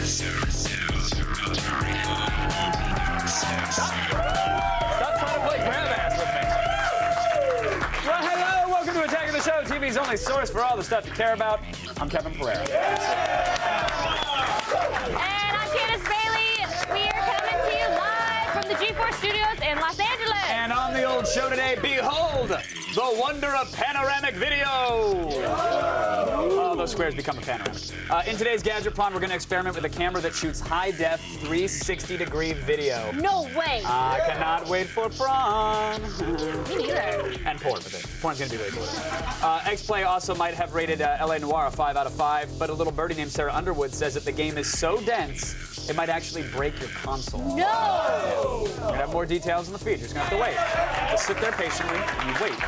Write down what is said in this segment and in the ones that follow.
Stop trying to play grab ass with me. Well, hello, welcome to Attack of the Show, TV's only source for all the stuff you care about. I'm Kevin Pereira. And I'm Candace Bailey. We are coming to you live from the G4 studios in Los Angeles. And on the old show today, behold, the wonder of panoramic video. Oh, those squares become a panoramic. In today's Gadget Prawn, we're going to experiment with a camera that shoots high-def 360-degree video. No way. I cannot wait for prawn. Me neither. And porn with it. Porn's going to be really cool. X-Play also might have rated L.A. Noire a 5 out of 5, but a little birdie named Sarah Underwood says that the game is so dense, it might actually break your console. No! We're going to have more details in the feed. You're just going to have to wait. Just sit there patiently and wait.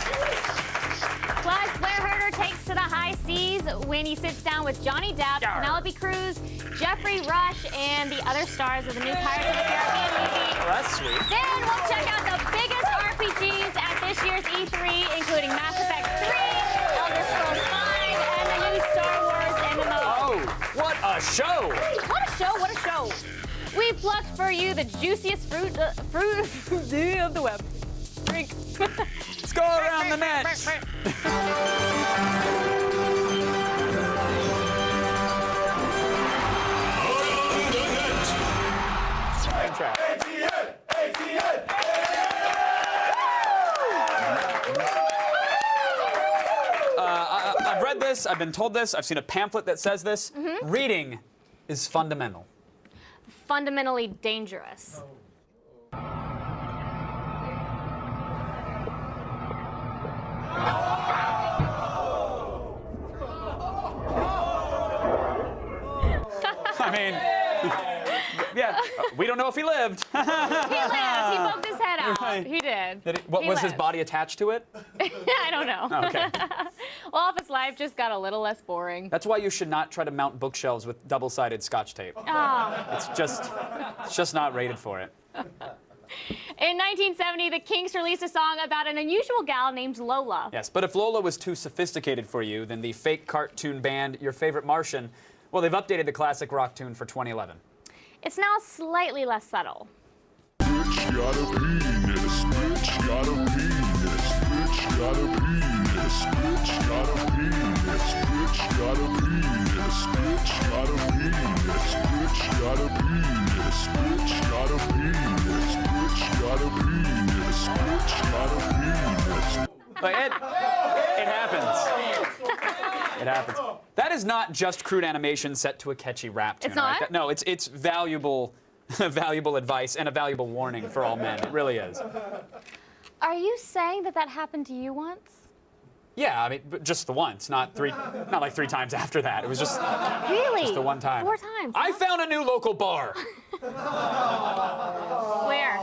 Plus, Blair Herter takes to the high seas when he sits down with Johnny Depp, Penelope Cruz, Jeffrey Rush, and the other stars of the new Pirates of the Caribbean movie. Well, that's sweet. Then we'll check out the biggest RPGs at this year's E3, including Mass Effect 3, Elder Scrolls V, and the new Star Wars MMO. Oh, what a show! What a show, what a show. We plucked for you the juiciest fruit of the web. Drink. Let's go around the net. I've read this, I've been told this, I've seen a pamphlet that says this. Reading is fundamental. Fundamentally dangerous. I mean, yeah, we don't know if he lived. He lived. He poked his head out. Right. He did. What He was his lived. body attached to it? I don't know. Oh, okay. Well, if his life just got a little less boring. That's why you should not try to mount bookshelves with double-sided Scotch tape. Oh. It's just not rated for it. In 1970, the Kinks released a song about an unusual gal named Lola. Yes, but if Lola was too sophisticated for you, then the fake cartoon band Your Favorite Martian, well, they've updated the classic rock tune for 2011. It's now slightly less subtle. Bitch got a penis, bitch got a penis, bitch got a penis, bitch got a penis, bitch got a penis, bitch got a penis, bitch got a penis, bitch got a penis, bitch got a penis, bitch got a penis. But it happens. It happens. That is not just crude animation set to a catchy rap tune. It's not? Right? No, it's valuable, valuable advice and a valuable warning for all men. It really is. Are you saying that happened to you once? Yeah, I mean, but just the once, not like 3 times after that. It was just Really? the one time. 4 times. I found a new local bar. Where?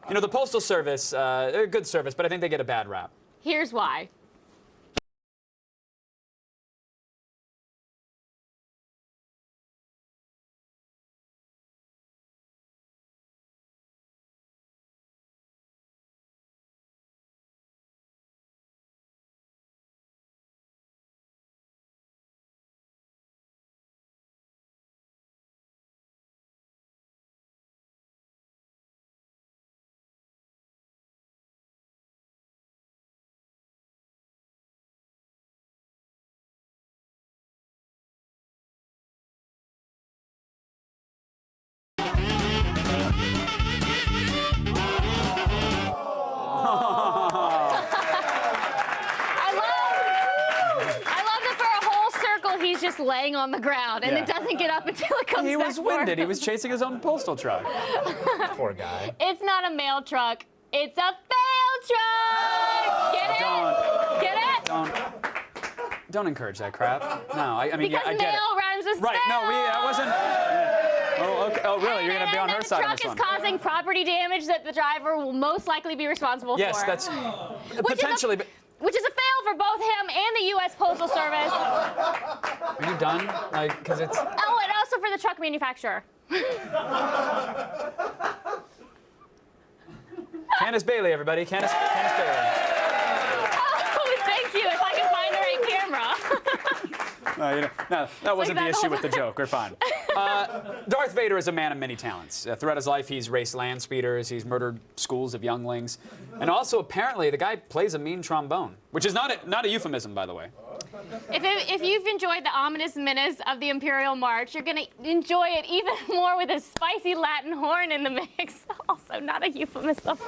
You know, the Postal Service, they're a good service, but I think they get a bad rap. Here's why. He's just laying on the ground, and Yeah. it doesn't get up until it comes He back was for winded. He him. was chasing his own postal truck. Poor guy. It's not a mail truck. It's a fail truck. Get it? Get it? Don't encourage that crap. No, I mean, Because yeah, I get mail it. rhymes with Right? No, I wasn't. Oh, okay. Oh, really? You're gonna be on her side on The this truck one? is causing property damage that the driver will most likely be responsible Yes, for. that's potentially. Which is a fail for both him and the U.S. Postal Service. Are you done? Like, because it's. Oh, and also for the truck manufacturer. Candace Bailey, everybody. Candace Bailey. Oh, thank you. If I can find the right camera. No, that wasn't the that issue whole with the joke. We're fine. Darth Vader is a man of many talents. Throughout his life, he's raced land speeders, he's murdered schools of younglings, and also apparently the guy plays a mean trombone, which is not a euphemism, by the way. If you've enjoyed the ominous menace of the Imperial March, you're gonna enjoy it even more with a spicy Latin horn in the mix. Also not a euphemism.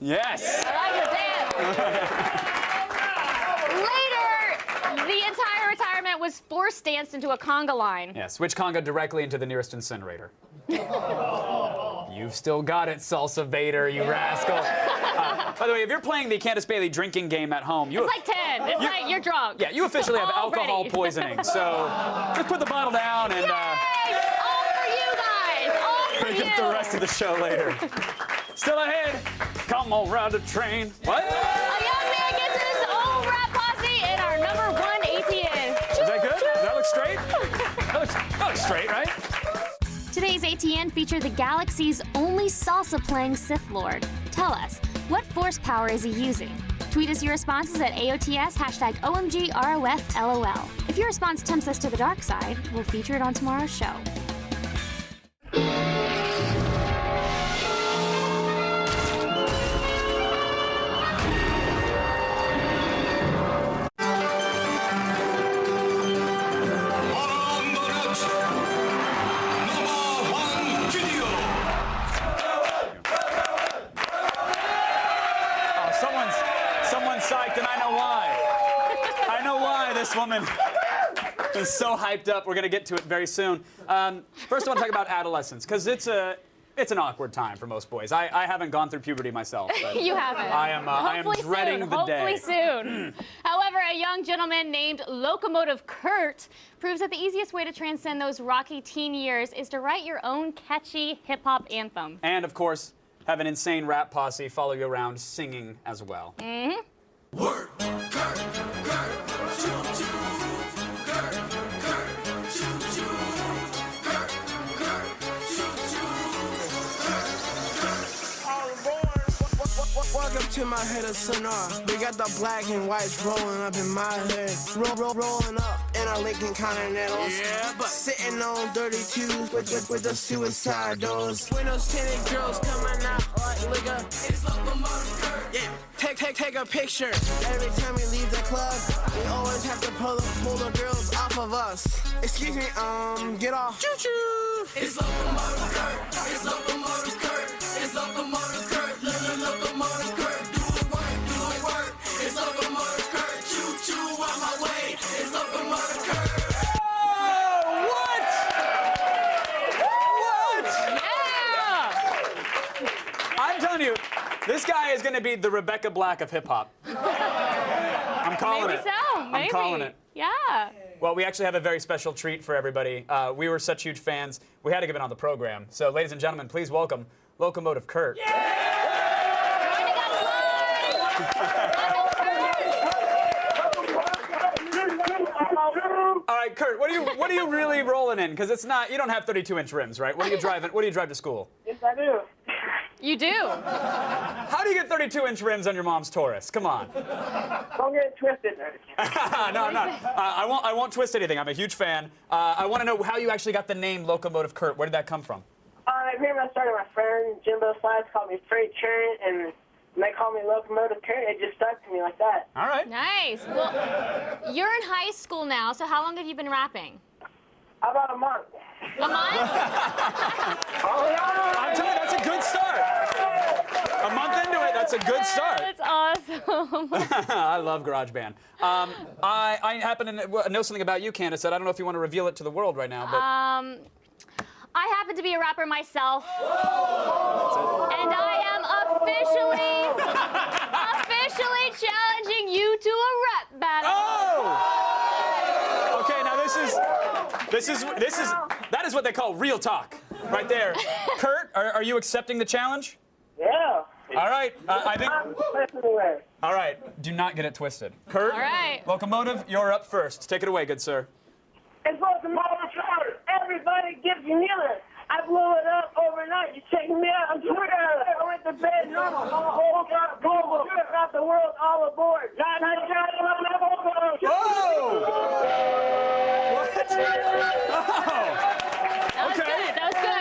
Yes. I like your dance. Later, the entire retirement was forced danced into a conga line. Yeah, switch conga directly into the nearest incinerator. You've still got it, Salsa Vader, you rascal. By the way, if you're playing the Candace Bailey drinking game at home, It's like 10. It's like you're drunk. Yeah, you officially have alcohol Already. poisoning. So just put the bottle down and Yay! All for you guys. All for we you. get the rest of the show later. Still ahead. Come on, ride the train. What? A young man gets his own rap posse in our #1 ATN. Is that good? Does that look straight? That looks straight, right? Today's ATN featured the galaxy's only salsa-playing Sith Lord. Tell us, what force power is he using? Tweet us your responses at AOTS, #OMGROFLOL. If your response tempts us to the dark side, we'll feature it on tomorrow's show. Someone's psyched, and I know why. I know why this woman is so hyped up. We're going to get to it very soon. First, I want to talk about adolescence, because it's an awkward time for most boys. I haven't gone through puberty myself. But You haven't. I am dreading the day. Hopefully soon. However, a young gentleman named Locomotive Kurt proves that the easiest way to transcend those rocky teen years is to write your own catchy hip-hop anthem. And, of course, have an insane rap posse follow you around singing as well. Mm-hmm. Work, Kurt, choo choo, Kurt, choo choo, Kurt, choo choo. Welcome to my head of sonar. We got the black and whites rolling up in my head. Rolling up in our Lincoln Continentals. Yeah, but Sitting on 32s with the suicide doors. Windows tinted girls coming out like liquor. it's Locomotive Kurt. Yeah, take a picture. Every time we leave the club, we always have to pull the girls off of us. Excuse me, get off. Choo choo. It's Locomotive Kurt. It's Locomotive Kurt. It's Locomotive Kurt. Locomotive Kurt. Do the work. It's Locomotive Kurt. Choo choo out my way. It's Locomotive Kurt. What? Yeah! I'm telling you, this guy is going to be the Rebecca Black of hip-hop. I'm calling Maybe it. so. Maybe. I'm calling it. Yeah. Well, we actually have a very special treat for everybody. We were such huge fans, we had to give it on the program. So, ladies and gentlemen, please welcome Locomotive Kurt. Joining us live. All right, Kurt, what are you really rolling in? Because it's not, you don't have 32-inch rims, right? What do you drive to school? Yes, I do. You do. How do you get 32-inch rims on your mom's Taurus? Come on. Don't get it twisted. No, I'm not. I won't twist anything. I'm a huge fan. I want to know how you actually got the name Locomotive Kurt. Where did that come from? I remember I started my friend Jimbo Slides called me Freight Train, and when they called me Locomotive Kurt, it just stuck to me like that. All right. Nice. Well, you're in high school now, so how long have you been rapping? About a month. A month? I'm telling you, that's a good start. A month into it, that's a good start. That's awesome. I love GarageBand. I happen to know something about you, Candace, that I don't know if you want to reveal it to the world right now, but I happen to be a rapper myself. And I am officially challenging you to a rap battle. Oh! Okay, now that is what they call real talk, right there. Kurt, are you accepting the challenge? Yeah. All right, I think. Anyway. All right, do not get it twisted. Kurt, All right. Locomotive, you're up first. Take it away, good sir. It's Locomotive Chapter. Everybody gives you kneeling. I blew it up overnight. You checking me out on Twitter. I went to bed normal. I'm a whole lot global. Got the world all aboard. Whoa! What? Oh. That was Okay. good. That was good.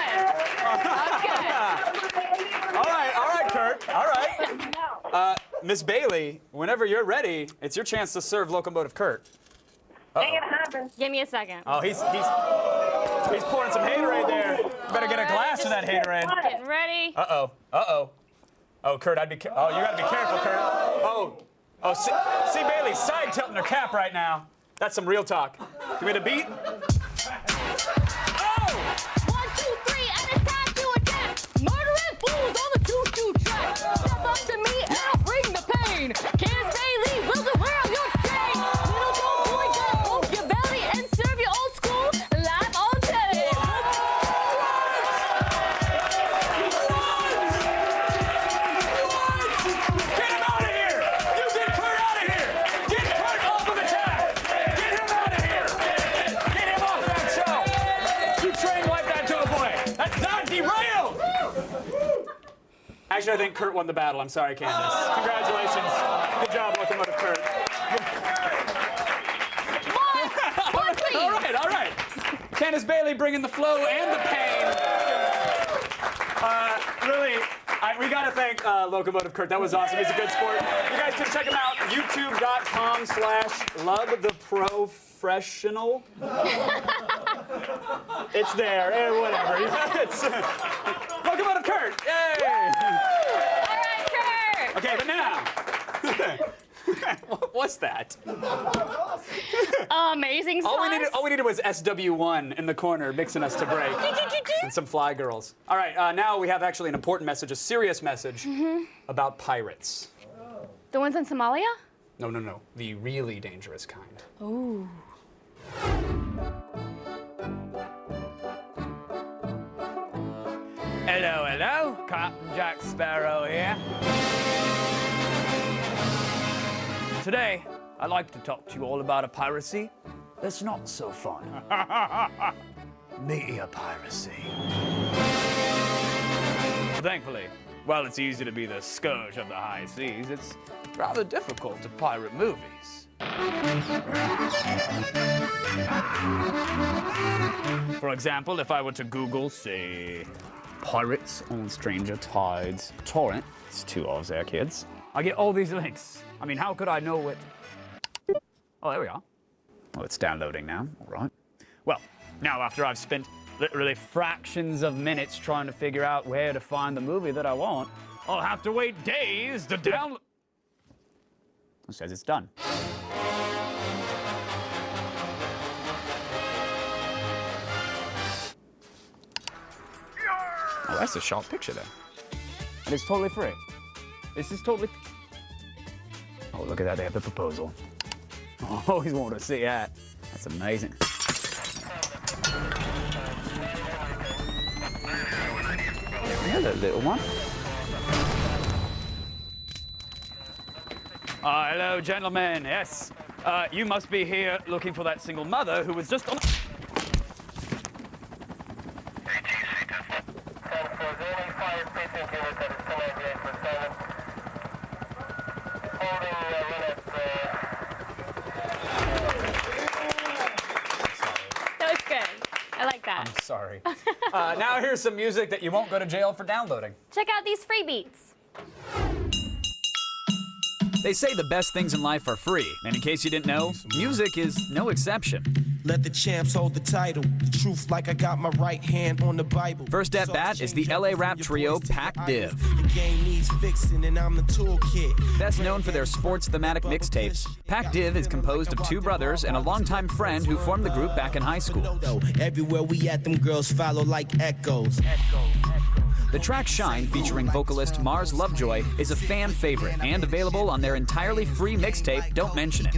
All right, Kurt. All right. Miss Bailey, whenever you're ready, it's your chance to serve Locomotive Kurt. Ain't gonna happen. Give me a second. Oh, he's pouring some haterade there. Better get a glass of that haterade. Getting ready. Uh-oh. Oh, Kurt, you gotta be careful, Kurt. Oh, see Bailey side tilting her cap right now. That's some real talk. Give me the beat. Oh! 1, 2, 3, and it's time to attack. Murdering fools on the choo-choo track. Step up to me and I'll bring the pain. Candace Bailey will wear your chain. Little gold boy gonna poke your belly and serve you old school live on telly. Get him out of here! You get Kurt out of here! Get Kurt off of the track! Get him out of here! Get him off of that show! You train wipe that to a boy! That's not derailed! Actually, I think Kurt won the battle. I'm sorry, Candace. Congratulations. Good job, Locomotive Kurt. More, please. All right. Candace Bailey bringing the flow and the pain. Really, we gotta thank Locomotive Kurt. That was awesome. He's a good sport. You guys can check him out. YouTube.com/lovetheprofessional. It's there. Whatever. It's Locomotive Kurt. Yay! All right, Kurt. Okay, but now. What was that? Amazing sauce. All we needed was SW1 in the corner mixing us to break. And some fly girls. All right, now we have actually an important message, a serious message about pirates. The ones in Somalia? No. The really dangerous kind. Ooh. Hello, Captain Jack Sparrow here. Today, I'd like to talk to you all about a piracy that's not so fun. Media piracy. Thankfully, while it's easy to be the scourge of the high seas, it's rather difficult to pirate movies. For example, if I were to Google, say, Pirates on Stranger Tides torrent, it's 2 R's there, kids, I get all these links. I mean, how could I know what... Oh, there we are. Oh, it's downloading now, all right. Well, now after I've spent literally fractions of minutes trying to figure out where to find the movie that I want, I'll have to wait days to download... It says it's done. Oh, that's a sharp picture there. And it's totally free. This is totally... Oh, look at that, they have the proposal. Oh, I always wanted to see that. That's amazing. Hello, little one. Hello, gentlemen. Yes. You must be here looking for that single mother who was just on... That was good. I like that. I'm sorry. Now here's some music that you won't go to jail for downloading. Check out these free beats. They say the best things in life are free, and in case you didn't know, music is no exception. Let the champs hold the title. The truth like I got my right hand on the Bible. First at bat is the LA rap trio Pac Div. The game needs fixing and I'm the toolkit. Best known for their sports thematic mixtapes, Pac Div is composed of two brothers and a longtime friend who formed the group back in high school. Everywhere we at, them girls follow like echoes. The track Shine, featuring vocalist Mars Lovejoy, is a fan favorite and available on their entirely free mixtape, Don't Mention It.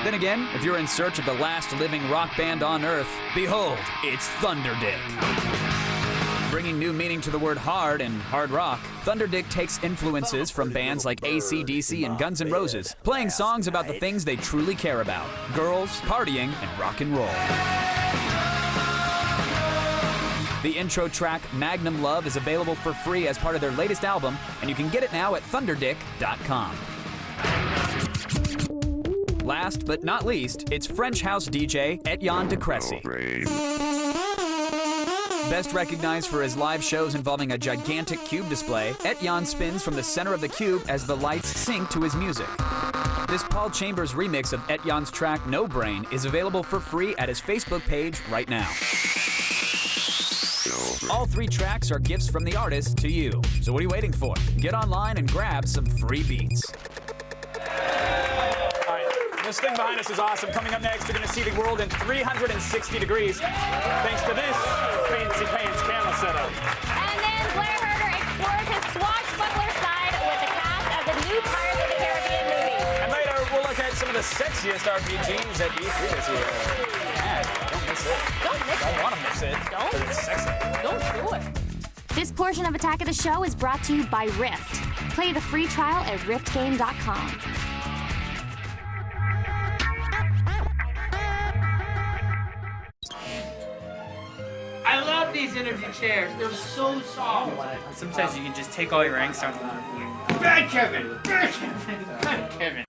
Then again, if you're in search of the last living rock band on Earth, behold, it's Thunderdick. Bringing new meaning to the word hard and hard rock, Thunderdick takes influences from bands like AC/DC and Guns N' Roses, playing songs about the things they truly care about: girls, partying, and rock and roll. The intro track, Magnum Love, is available for free as part of their latest album, and you can get it now at thunderdick.com. Last but not least, it's French house DJ Etienne de Cressy. Best recognized for his live shows involving a gigantic cube display, Etienne spins from the center of the cube as the lights sync to his music. This Paul Chambers remix of Etienne's track No Brain is available for free at his Facebook page right now. All three tracks are gifts from the artist to you. So what are you waiting for? Get online and grab some free beats. All right, this thing behind us is awesome. Coming up next, you're going to see the world in 360 degrees thanks to this fancy pants camera setup. And then Blair Herter explores his swashbuckler side with the cast of the new Pirates of the Caribbean movie. And later, we'll look at some of the sexiest RPGs at E3 this year. Man, don't miss it. Don't miss I it. want to miss it. Don't. Because it's sexy. Don't do it. This portion of Attack of the Show is brought to you by Rift. Play the free trial at riftgame.com. I love these interview chairs. They're so soft. Sometimes you can just take all your angst out of them. Bad Kevin! Bad Kevin! Bad Kevin!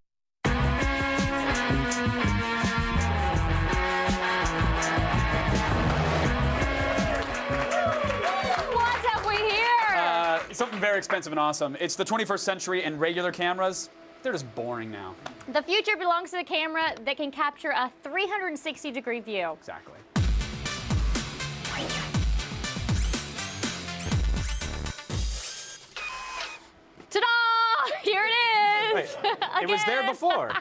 What have we here? Something very expensive and awesome. It's the 21st century, and regular cameras, they're just boring now. The future belongs to the camera that can capture a 360-degree view. Exactly. Ta-da! Here it is. Wait, it was there before.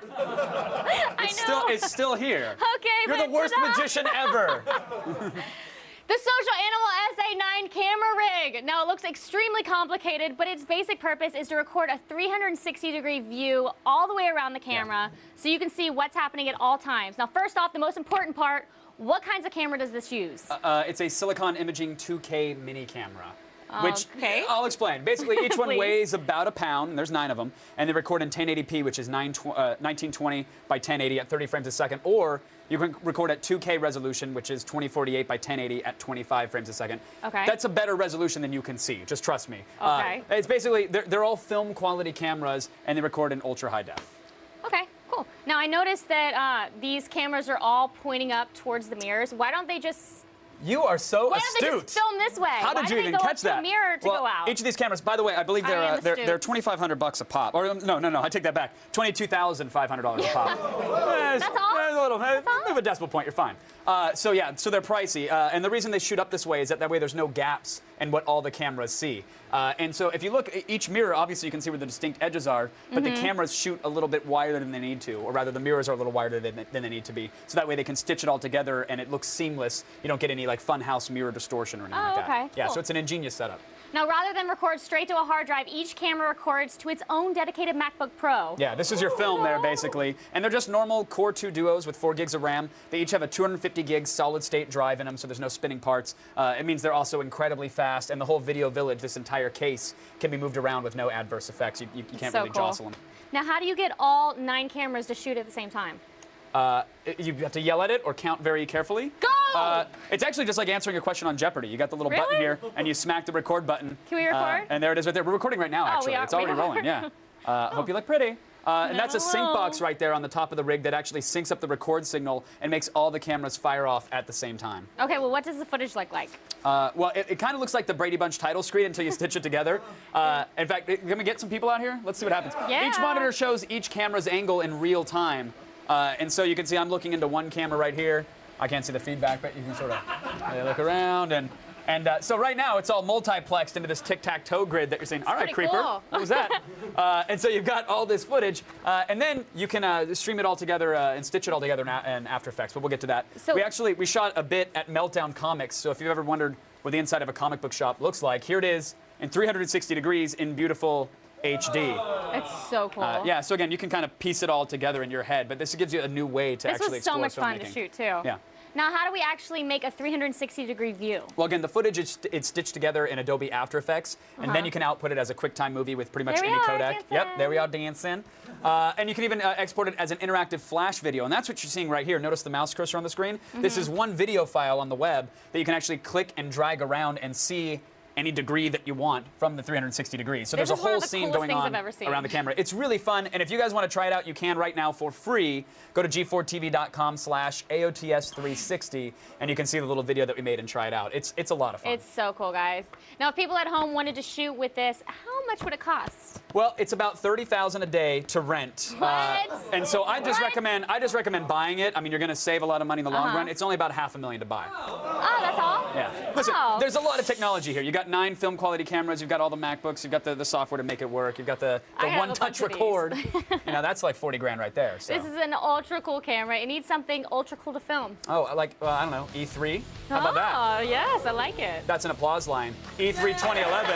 It's still here. Okay, You're but the worst ta-da! magician ever. The Social Animal SA9 camera rig. Now, it looks extremely complicated, but its basic purpose is to record a 360-degree view all the way around the camera so you can see what's happening at all times. Now, first off, the most important part, what kinds of camera does this use? It's a silicon imaging 2K mini camera. Which Okay. I'll explain. Basically, each one Please. weighs about a pound, and there's 9 of them, and they record in 1080p, which is 1920 by 1080 at 30 frames a second, or you can record at 2K resolution, which is 2048 by 1080 at 25 frames a second. Okay. That's a better resolution than you can see. Just trust me. Okay. It's basically they're all film quality cameras, and they record in ultra high def. Okay, cool. Now, I noticed that these cameras are all pointing up towards the mirrors. Why don't they just... You are so Why astute. don't they just film this way? How Why did do you they even go up catch to that? the mirror to well, go out? Each of these cameras, by the way, I believe I am they're astute. $2,500 a pop. Or no, I take that back. $22,500 a pop. That's all? A little. That's all? Move a decimal point, you're fine. So they're pricey, and the reason they shoot up this way is that way there's no gaps in what all the cameras see. And so if you look at each mirror, obviously you can see where the distinct edges are, but the cameras shoot a little bit wider than they need to, or rather the mirrors are a little wider than they need to be. So that way they can stitch it all together and it looks seamless. You don't get any like funhouse mirror distortion or anything like that. Okay, Yeah, cool. so it's an ingenious setup. Now, rather than record straight to a hard drive, each camera records to its own dedicated MacBook Pro. Yeah, this is your film there, basically. And they're just normal Core 2 Duos with 4 gigs of RAM. They each have a 250 gig solid-state drive in them, so there's no spinning parts. It means they're also incredibly fast, and the whole video village, this entire case, can be moved around with no adverse effects. You can't So really cool. jostle them. Now, how do you get all 9 cameras to shoot at the same time? You have to yell at it or count very carefully. Go! It's actually just like answering a question on Jeopardy. You got the little button Really? here, and you smack the record button. Can we record? And there it is right there. We're recording right now, Oh, actually. we are? It's already We are? rolling, yeah. Hope you look pretty. And that's a sync box right there on the top of the rig that actually syncs up the record signal and makes all the cameras fire off at the same time. Okay, well, what does the footage look like? Well, it kind of looks like the Brady Bunch title screen until you stitch it together. In fact, can we get some people out here? Let's see what happens. Yeah. Each monitor shows each camera's angle in real time. And so you can see I'm looking into one camera right here. I can't see the feedback, but you can sort of look around. And so right now, it's all multiplexed into this tic-tac-toe grid that you're saying, all right, pretty creeper, cool. what was that? And so you've got all this footage, and then you can stream it all together and stitch it all together in After Effects, but we'll get to that. So- we shot a bit at Meltdown Comics, so if you've ever wondered what the inside of a comic book shop looks like, here it is in 360 degrees in beautiful HD. It's so cool. Yeah, so again, you can kind of piece it all together in your head, but this gives you a new way to This actually was so explore much fun filmmaking. to shoot, too. Yeah. Now, how do we actually make a 360-degree view? Well, again, the footage it's stitched together in Adobe After Effects, and then you can output it as a QuickTime movie with pretty much There we any are, codec. dancing. Yep, there we are dancing. And you can even export it as an interactive Flash video, and that's what you're seeing right here. Notice the mouse cursor on the screen? This is one video file on the web that you can actually click and drag around and see any degree that you want from the 360 degrees. So This there's a is one whole of the scene coolest going things on I've ever seen. around the camera. It's really fun, and if you guys want to try it out, you can right now for free. Go to g4tv.com/AOTS360, and you can see the little video that we made and try it out. It's a lot of fun. It's so cool, guys. Now, if people at home wanted to shoot with this, how much would it cost? Well, it's about $30,000 a day to rent. What? And so I just What? recommend buying it. I mean, you're going to save a lot of money in the long Uh-huh. run. It's only about $500,000 to buy. Oh, that's all? Yeah. Listen, Oh. there's a lot of technology here. You got 9 film quality cameras. You've got all the MacBooks. You've got the software to make it work. You've got the I have a one-touch bunch of these. record. That's like $40,000 right there. So. This is an ultra cool camera. It needs something ultra cool to film. Oh, like I don't know, E3. How about that? Oh, yes, I like it. That's an applause line. E3 2011.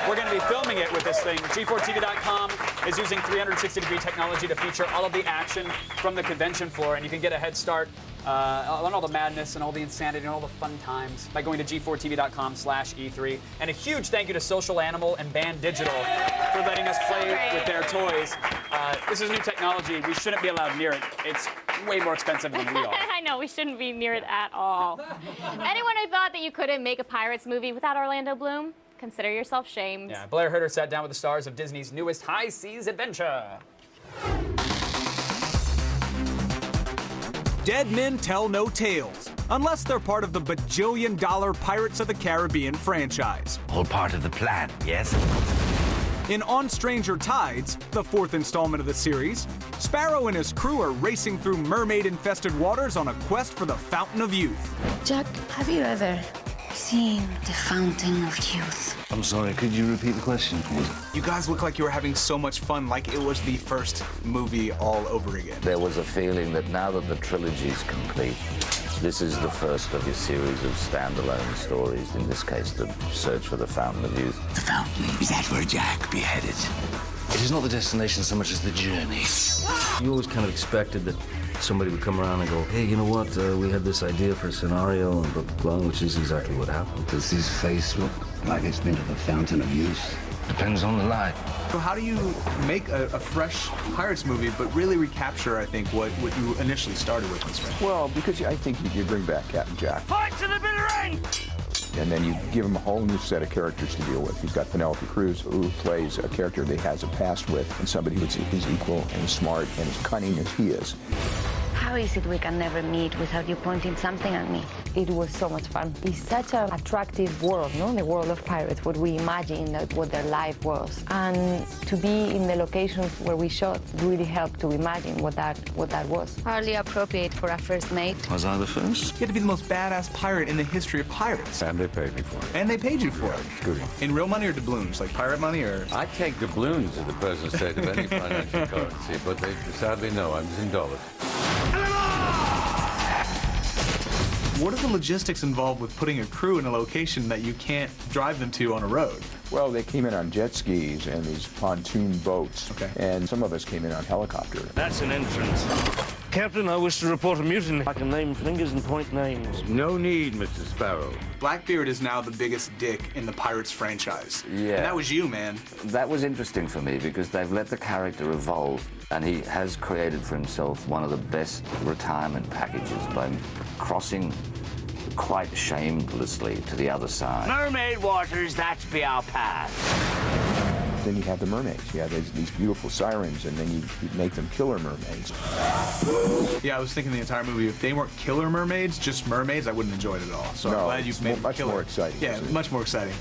We're going to be filming it with this thing. G4TV.com is using 360-degree technology to feature all of the action from the convention floor, and you can get a head start on all the madness and all the insanity and all the fun times by going to g4tv.com/E3. And a huge thank you to Social Animal and Band Digital for letting us play with their toys. This is new technology. We shouldn't be allowed near it. It's way more expensive than we are. I know, we shouldn't be near it at all. Anyone who thought that you couldn't make a Pirates movie without Orlando Bloom, consider yourself shamed. Yeah, Blair Herter sat down with the stars of Disney's newest high seas adventure. Dead men tell no tales, unless they're part of the bajillion-dollar Pirates of the Caribbean franchise. All part of the plan, yes? In On Stranger Tides, the 4th installment of the series, Sparrow and his crew are racing through mermaid-infested waters on a quest for the Fountain of Youth. Jack, have you ever seen the Fountain of Youth? I'm sorry, could you repeat the question, please? You guys look like you were having so much fun, like it was the first movie all over again. There was a feeling that now that the trilogy's complete, this is the first of a series of standalone stories, in this case, the search for the Fountain of Youth. The fountain, is that where Jack beheaded? It is not the destination so much as the journey. You always kind of expected that somebody would come around and go, hey, you know what, we had this idea for a scenario, and blah, blah, blah, which is exactly what happened. Does his face look like it's been to the Fountain of Youth? Depends on the light. So how do you make a fresh Pirates movie, but really recapture, I think, what you initially started with this film? Well, because I think you bring back Captain Jack. Fight to the bitter end! And then you give him a whole new set of characters to deal with. You've got Penelope Cruz, who plays a character that he has a past with, and somebody who's his equal and smart and as cunning as he is. How is it we can never meet without you pointing something at me? It was so much fun. It's such an attractive world, no? The world of pirates, what we imagine that what their life was. And to be in the locations where we shot really helped to imagine what that was. Hardly appropriate for a first mate. Was I the first? You had to be the most badass pirate in the history of pirates. And they paid me for it. And they paid you for it. Good. In real money or doubloons? Like pirate money or? I take doubloons in the present state of any financial currency, but they sadly no, I'm in dollars. What are the logistics involved with putting a crew in a location that you can't drive them to on a road? Well, they came in on jet skis and these pontoon boats. Okay. And some of us came in on helicopter. That's an entrance. Captain, I wish to report a mutiny. I can name fingers and point names. No need, Mr. Sparrow. Blackbeard is now the biggest dick in the Pirates franchise. Yeah. And that was you, man. That was interesting for me because they've let the character evolve, and he has created for himself one of the best retirement packages by crossing quite shamelessly to the other side. Mermaid waters, that's be our path. Then you have the mermaids. You have these beautiful sirens, and then you make them killer mermaids. Yeah, I was thinking the entire movie, if they weren't killer mermaids, just mermaids, I wouldn't enjoy it at all. So No, I'm glad it's you've made much killer. more exciting, Yeah, isn't it? much more exciting.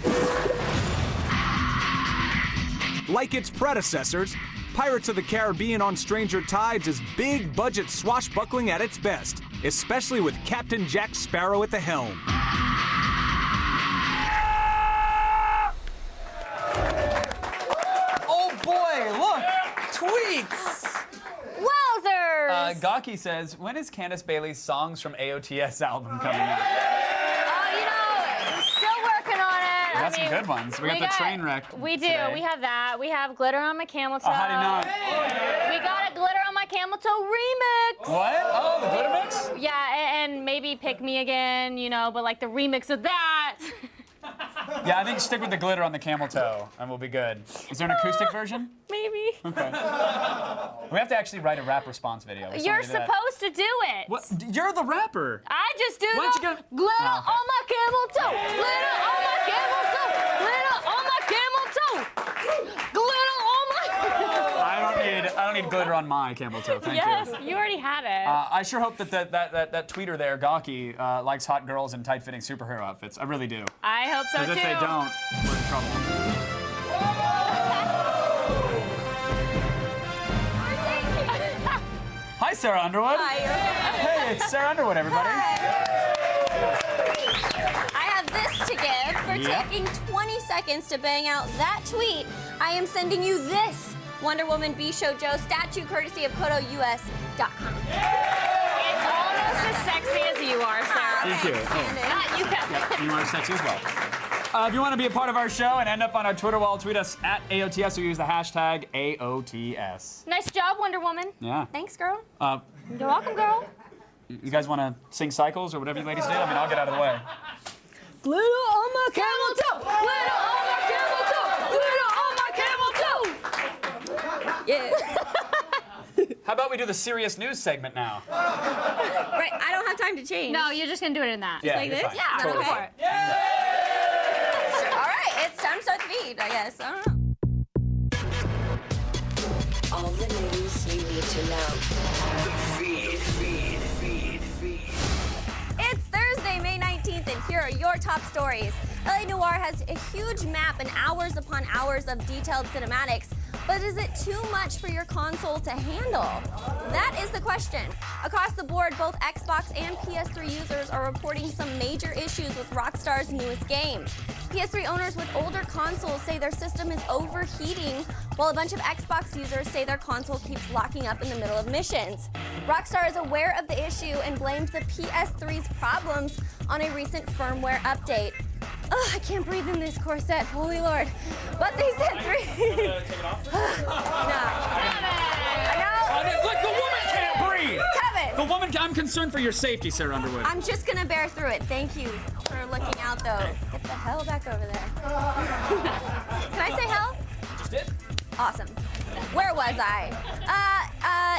Like its predecessors, Pirates of the Caribbean on Stranger Tides is big budget swashbuckling at its best, especially with Captain Jack Sparrow at the helm. Oh boy, look! Tweets! Wowzers! Gawky says, when is Candace Bailey's Songs from AOTS album coming out? Still working on it. We got some good ones. We got the train wreck We do. today. We have that. We have Glitter on My Camel Toe. Oh, how do you know? We got a Glitter on My Camel Toe remix. What? Oh, the glitter mix? Yeah, and maybe Pick Me Again, you know, but like the remix of that. Yeah, I think stick with the glitter on the camel toe, and we'll be good. Is there an acoustic version? Maybe. Okay. We have to actually write a rap response video. You're supposed to do it. What? You're the rapper. I just do Why don't you the go- glitter Oh, okay. on my camel toe. Glitter on my camel toe. Glitter on my camel toe. Glitter on my. I don't need glitter on my camel toe. Thank Yes, you. you already had it. I sure hope that tweeter there, Gawky, likes hot girls in tight-fitting superhero outfits. I really do. I hope so Because too. if they don't, we're in trouble. Hi, Sarah Underwood. Hi. Hey, it's Sarah Underwood, everybody. I have this to give for Yeah. taking 20 seconds to bang out that tweet. I am sending you this Wonder Woman B-Show Joe statue courtesy of KotoUS.com. It's almost as sexy as you are, Sarah. Thank you. Not you, Kevin. You are sexy as well. If you want to be a part of our show and end up on our Twitter wall, tweet us at AOTS or use the hashtag AOTS. Nice job, Wonder Woman. Yeah. Thanks, girl. You're welcome, girl. You guys want to sing cycles or whatever you ladies do? I mean, I'll get out of the way. Glitter on my camel toe. Glitter on my camel toe. Glitter on my camel toe. Yeah. How about we do the serious news segment now? Right, I don't have time to change. No, you're just gonna do it in that. Yeah, like you're this? fine. Yeah, Totally go for fine. it. All right, it's time to start the feed, I guess. I don't know. All the news you need to know. It's Thursday, May 19th, and here are your top stories. LA Noire has a huge map and hours upon hours of detailed cinematics, but is it too much for your console to handle? That is the question. Across the board, both Xbox and PS3 users are reporting some major issues with Rockstar's newest game. PS3 owners with older consoles say their system is overheating, while a bunch of Xbox users say their console keeps locking up in the middle of missions. Rockstar is aware of the issue and blames the PS3's problems on a recent firmware update. Ugh, I can't breathe in this corset, holy lord. But they said three. Look, the woman can't breathe. Kevin! The woman, I'm concerned for your safety, Sarah Underwood. I'm just gonna bear through it. Thank you for looking out, though. Get the hell back over there. Can I say hell? Just did. Awesome. Where was I?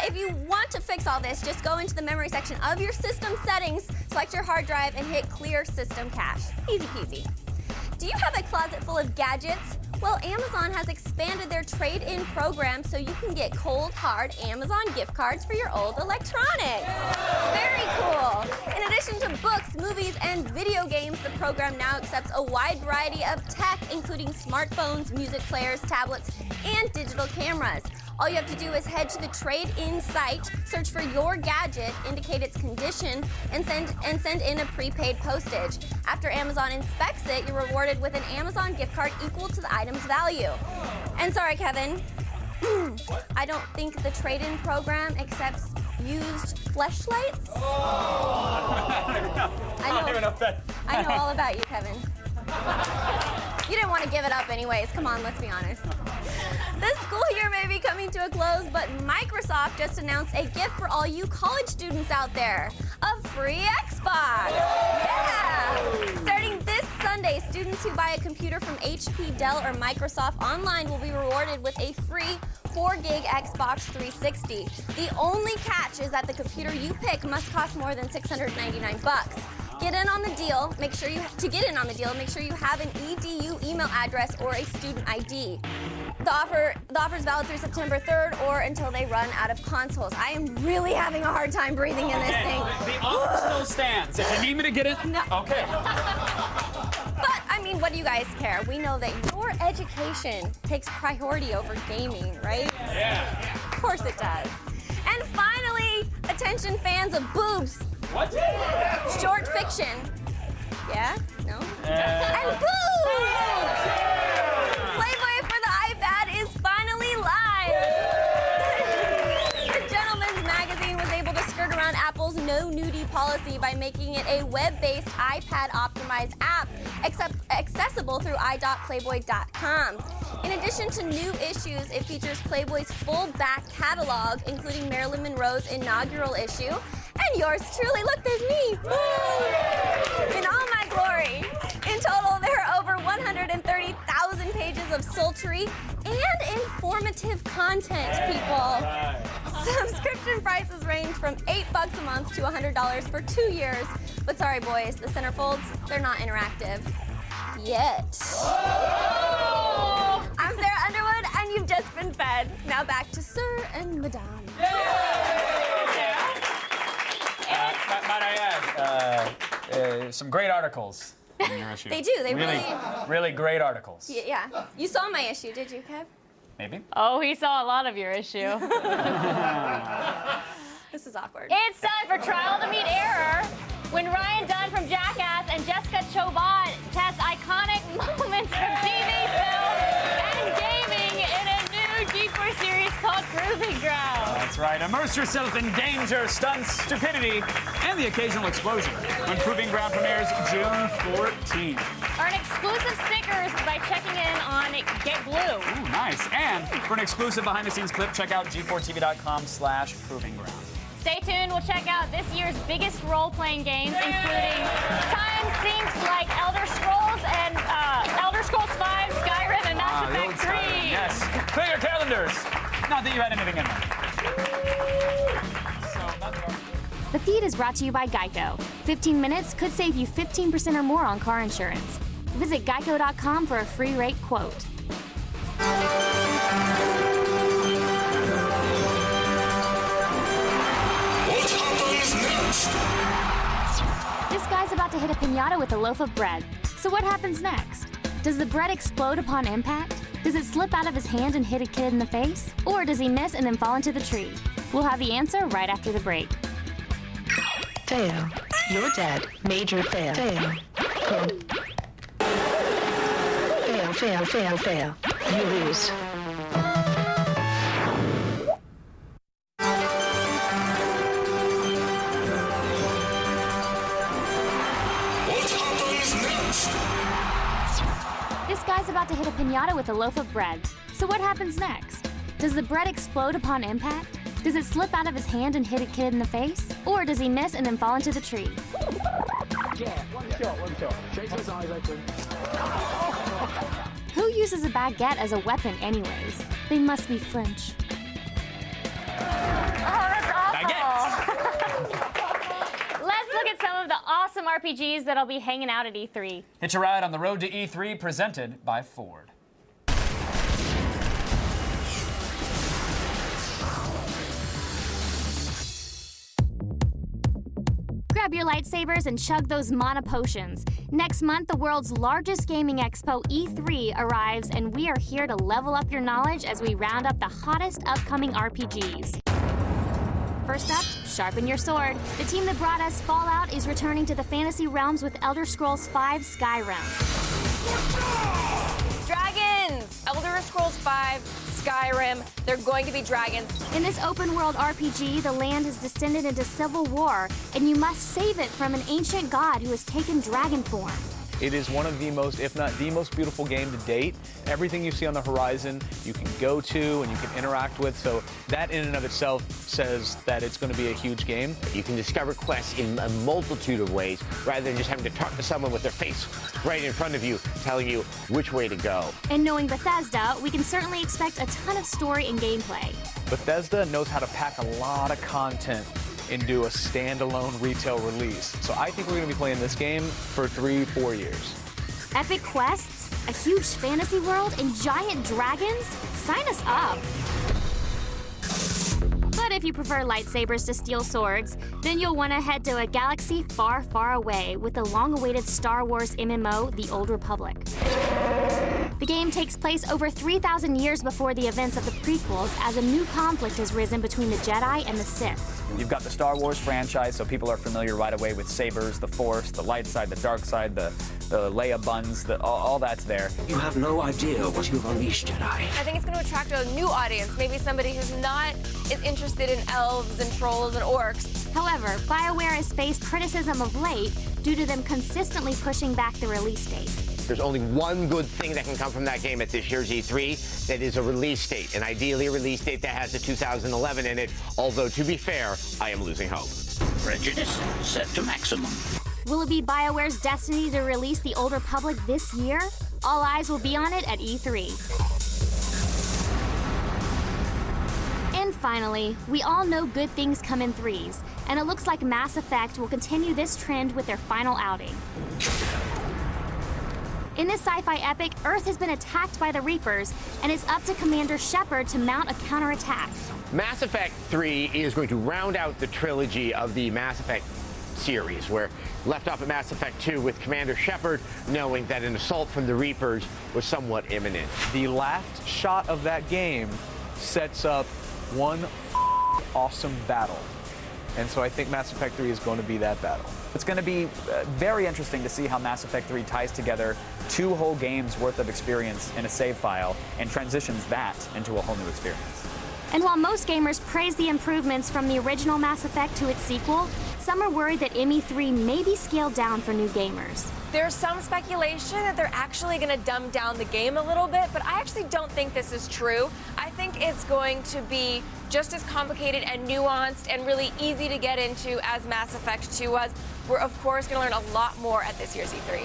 If you want to fix all this, just go into the memory section of your system settings, select your hard drive, and hit clear system cache. Easy peasy. Do you have a closet full of gadgets? Well, Amazon has expanded their trade-in program so you can get cold, hard Amazon gift cards for your old electronics. Very cool. In addition to books, movies, and video games, the program now accepts a wide variety of tech, including smartphones, music players, tablets, and digital cameras. All you have to do is head to the trade-in site, search for your gadget, indicate its condition, and send in a prepaid postage. After Amazon inspects it, you're rewarded with an Amazon gift card equal to the item's value. And sorry, Kevin, I don't think the trade-in program accepts used fleshlights. I don't even know if that. I know all about you, Kevin. You didn't want to give it up anyways. Come on, let's be honest. This school year may be coming to a close, but Microsoft just announced a gift for all you college students out there. A free Xbox. Yeah! Starting this Sunday, students who buy a computer from HP, Dell, or Microsoft Online will be rewarded with a free 4-gig Xbox 360. The only catch is that the computer you pick must cost more than $699. Get in on the deal. Make sure you get in on the deal. Make sure you have an EDU email address or a student ID. The offer is valid through September 3rd or until they run out of consoles. I am really having a hard time breathing in this thing. The offer still stands. If you need me to get it, no. Okay. But I mean, what do you guys care? We know that your education takes priority over gaming, right? Yeah. Of course it does. And finally, attention fans of boobs. What? Short fiction. Yeah? No? And boobs! Playboy for the iPad is finally live! The Gentleman's Magazine was able to skirt around Apple's no nudie policy by making it a web-based iPad-optimized app accessible through i.playboy.com. In addition to new issues, it features Playboy's full back catalog, including Marilyn Monroe's inaugural issue, and yours truly. Look, there's me. In all my glory. In total, there are over 130,000 pages of sultry and informative content, people. Subscription prices range from $8 a month to $100 for 2 years. But sorry, boys, the centerfolds, they're not interactive. Yet. I'm Sarah Underwood, and you've just been fed. Now back to Sir and Madame. Might I add, some great articles in your issue. They do. They really great articles. Yeah. You saw my issue, did you, Kev? Maybe. Oh, he saw a lot of your issue. This is awkward. It's time for Trial to Meet Error, when Ryan Dunn from Jackass and Jessica Chobot test iconic moments from TV, film, and gaming in a new G4 series called Proving Ground. That's right. Immerse yourself in danger, stunts, stupidity, and the occasional explosion. When Proving Ground premieres June 14th. Earn exclusive stickers by checking in on Get Blue. Ooh, nice. And for an exclusive behind-the-scenes clip, check out g4tv.com/Proving Ground. Stay tuned. We'll check out this year's biggest role-playing games, including time sinks like Elder Scrolls and Elder Scrolls 5, Skyrim, and Mass Effect 3. Yes. Clear your calendars. Not that you had anything in them. The feed is brought to you by GEICO. 15 minutes could save you 15% or more on car insurance. Visit geico.com for a free rate quote. This guy's about to hit a piñata with a loaf of bread. So what happens next? Does the bread explode upon impact? Does it slip out of his hand and hit a kid in the face? Or does he miss and then fall into the tree? We'll have the answer right after the break. Fail. You're dead. Major fail. Fail. Fail, fail, fail, fail. You lose. This guy's about to hit a piñata with a loaf of bread. So what happens next? Does the bread explode upon impact? Does it slip out of his hand and hit a kid in the face? Or does he miss and then fall into the tree? Yeah, one shot. Chase his eyes open. Who uses a baguette as a weapon anyways? They must be French. Let's look at some of the awesome RPGs that'll be hanging out at E3. Hitch a ride on the road to E3 presented by Ford. Grab your lightsabers and chug those mana potions. Next month, the world's largest gaming expo, E3, arrives, and we are here to level up your knowledge as we round up the hottest upcoming RPGs. First up, sharpen your sword. The team that brought us Fallout is returning to the fantasy realms with Elder Scrolls V Skyrim. Dragons! Elder Scrolls V, Skyrim, they're going to be dragons. In this open-world RPG, the land has descended into civil war, and you must save it from an ancient god who has taken dragon form. It is one of the most, if not the most beautiful game to date. Everything you see on the horizon, you can go to and you can interact with, so that in and of itself says that it's going to be a huge game. You can discover quests in a multitude of ways, rather than just having to talk to someone with their face right in front of you, telling you which way to go. And knowing Bethesda, we can certainly expect a ton of story and gameplay. Bethesda knows how to pack a lot of content and do a standalone retail release. So I think we're going to be playing this game for 3-4 years. Epic quests, a huge fantasy world, and giant dragons? Sign us up! But if you prefer lightsabers to steel swords, then you'll want to head to a galaxy far, far away with the long-awaited Star Wars MMO, The Old Republic. The game takes place over 3,000 years before the events of the prequels, as a new conflict has risen between the Jedi and the Sith. You've got the Star Wars franchise, so people are familiar right away with sabers, the Force, the light side, the dark side, the Leia buns, all that's there. You have no idea what you've unleashed, Jedi. I think it's going to attract a new audience, maybe somebody who's not as interested in elves and trolls and orcs. However, BioWare has faced criticism of late due to them consistently pushing back the release date. There's only one good thing that can come from that game at this year's E3, that is a release date, and ideally a release date that has a 2011 in it, although to be fair, I am losing hope. Prejudice set to maximum. Will it be BioWare's destiny to release The Old Republic this year? All eyes will be on it at E3. And finally, we all know good things come in threes, and it looks like Mass Effect will continue this trend with their final outing. In this sci-fi epic, Earth has been attacked by the Reapers, and it's up to Commander Shepard to mount a counterattack. Mass Effect 3 is going to round out the trilogy of the Mass Effect series. We're left off at Mass Effect 2 with Commander Shepard knowing that an assault from the Reapers was somewhat imminent. The last shot of that game sets up one awesome battle. And so I think Mass Effect 3 is going to be that battle. It's going to be very interesting to see how Mass Effect 3 ties together 2 whole games worth of experience in a save file and transitions that into a whole new experience. And while most gamers praise the improvements from the original Mass Effect to its sequel, some are worried that ME3 may be scaled down for new gamers. There's some speculation that they're actually going to dumb down the game a little bit, but I actually don't think this is true. I think it's going to be just as complicated and nuanced and really easy to get into as Mass Effect 2 was. We're, of course, going to learn a lot more at this year's E3.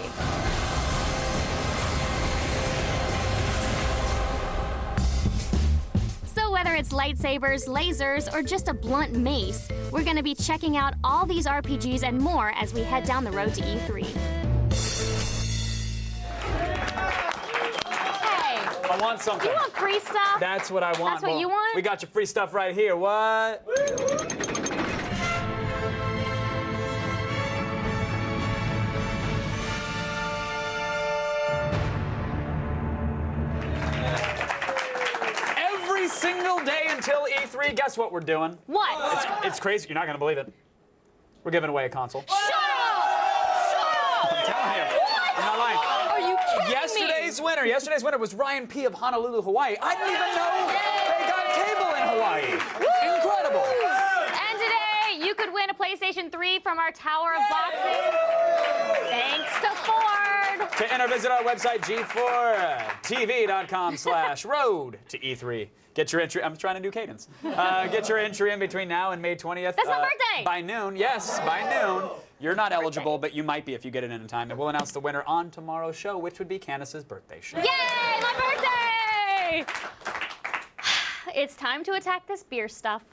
So whether it's lightsabers, lasers, or just a blunt mace, we're going to be checking out all these RPGs and more as we head down the road to E3. I want something. You want free stuff? That's what I want. That's what you want? We got your free stuff right here. What? Every single day until E3, guess what we're doing? What? It's crazy. You're not going to believe it. We're giving away a console. Shut up! I'm telling you. I'm not lying. Are you kidding Yesterday's winner was Ryan P. of Honolulu, Hawaii. I didn't even know they got cable in Hawaii. Incredible. And today, you could win a PlayStation 3 from our Tower of Boxes. Thanks to Ford. To enter, visit our website, g4tv.com/road to E3. Get your entry. I'm trying to do cadence. Get your entry in between now and May 20th. That's my birthday. By noon. Yes, by noon. You're not eligible, but you might be if you get it in time. And we'll announce the winner on tomorrow's show, which would be Candace's birthday show. Yay, my birthday! It's time to attack this beer stuff.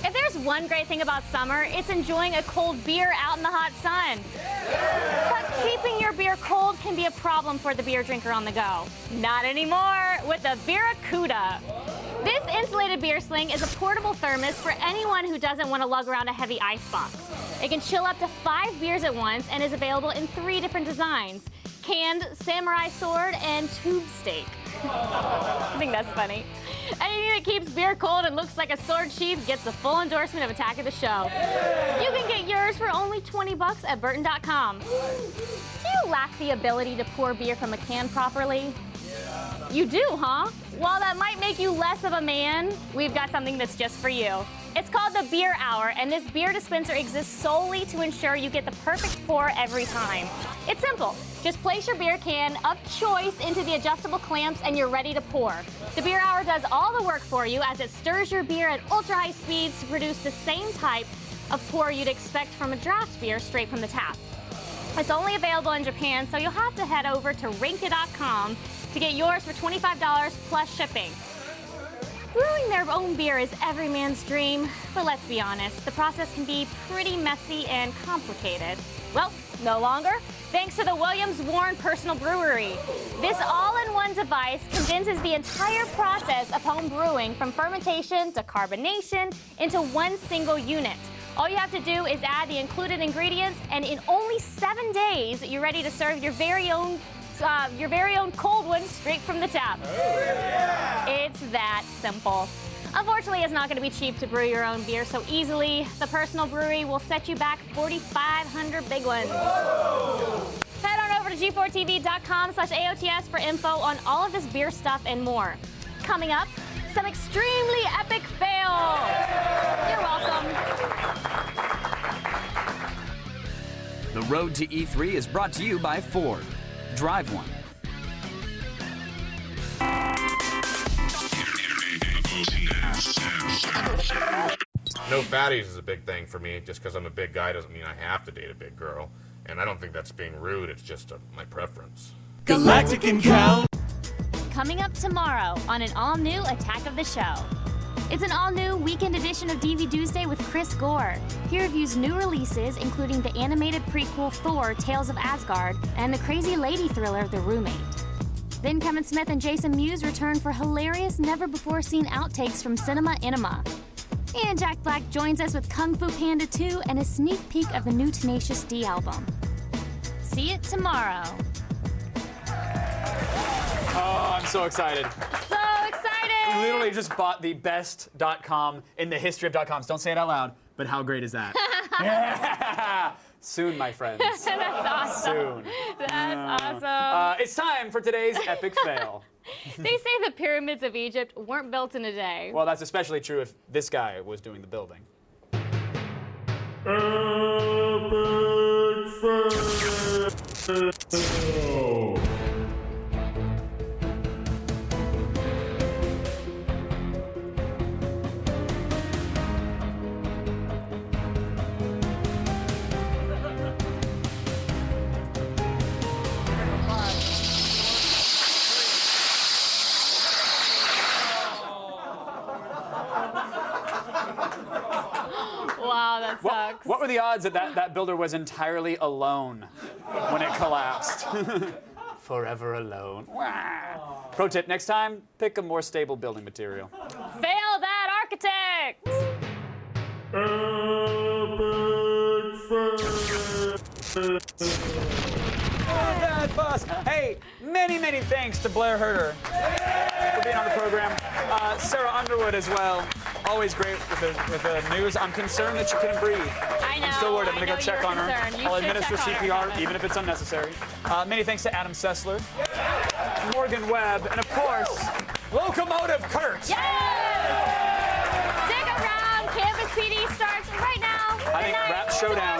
If there's one great thing about summer, it's enjoying a cold beer out in the hot sun. But keeping your beer cold can be a problem for the beer drinker on the go. Not anymore with the Barracuda. This insulated beer sling is a portable thermos for anyone who doesn't want to lug around a heavy ice box. It can chill up to 5 beers at once and is available in 3 different designs: canned, samurai sword, and tube steak. I think that's funny. Anything that keeps beer cold and looks like a sword sheath gets the full endorsement of Attack of the Show. You can get yours for only $20 at Burton.com. Do you lack the ability to pour beer from a can properly? You do, huh? While that might make you less of a man, we've got something that's just for you. It's called the Beer Hour, and this beer dispenser exists solely to ensure you get the perfect pour every time. It's simple. Just place your beer can of choice into the adjustable clamps and you're ready to pour. The Beer Hour does all the work for you as it stirs your beer at ultra-high speeds to produce the same type of pour you'd expect from a draft beer straight from the tap. It's only available in Japan, so you'll have to head over to Rinka.com to get yours for $25 plus shipping. Brewing their own beer is every man's dream, but let's be honest, the process can be pretty messy and complicated. Well, no longer, thanks to the Williams Warren Personal Brewery. This all-in-one device condenses the entire process of home brewing from fermentation to carbonation into one single unit. All you have to do is add the included ingredients, and in only 7 days, you're ready to serve your very own cold one straight from the tap. It's that simple. Unfortunately, it's not going to be cheap to brew your own beer so easily. The Personal Brewery will set you back 4,500 big ones. Head on over to g4tv.com/AOTS for info on all of this beer stuff and more. Coming up, some extremely epic fail. You're welcome. The road to E3 is brought to you by Ford. Drive one. No fatties is a big thing for me. Just because I'm a big guy doesn't mean I have to date a big girl. And I don't think that's being rude. It's just my preference. Galactic Encounter. Coming up tomorrow on an all-new Attack of the Show. It's an all-new weekend edition of DV Doomsday with Chris Gore. He reviews new releases, including the animated prequel Thor: Tales of Asgard and the crazy lady thriller The Roommate. Then Kevin Smith and Jason Mewes return for hilarious, never-before-seen outtakes from Cinema Enema. And Jack Black joins us with Kung Fu Panda 2 and a sneak peek of the new Tenacious D album. See it tomorrow. Oh, I'm so excited. So excited! Literally just bought the best .com in the history of .coms. Don't say it out loud, but how great is that? Yeah! Soon, my friends. That's awesome. Soon. That's awesome. It's time for today's epic fail. They say the pyramids of Egypt weren't built in a day. Well, that's especially true if this guy was doing the building. Wow, that sucks. What were the odds that that builder was entirely alone when it collapsed? Forever alone. Pro tip, next time, pick a more stable building material. Fail that architect! Hey, many thanks to Blair Herter for being on the program. Sarah Underwood as well. Always great with the news. I'm concerned that you couldn't breathe. I know. I'm still worried. I'm going to go check on her. You I'll should administer check on CPR, her. even if it's unnecessary. Many thanks to Adam Sessler, Morgan Webb, and of course, Locomotive Kurt. Yes! Stick around. Campus PD starts right now. I think Rap Showdown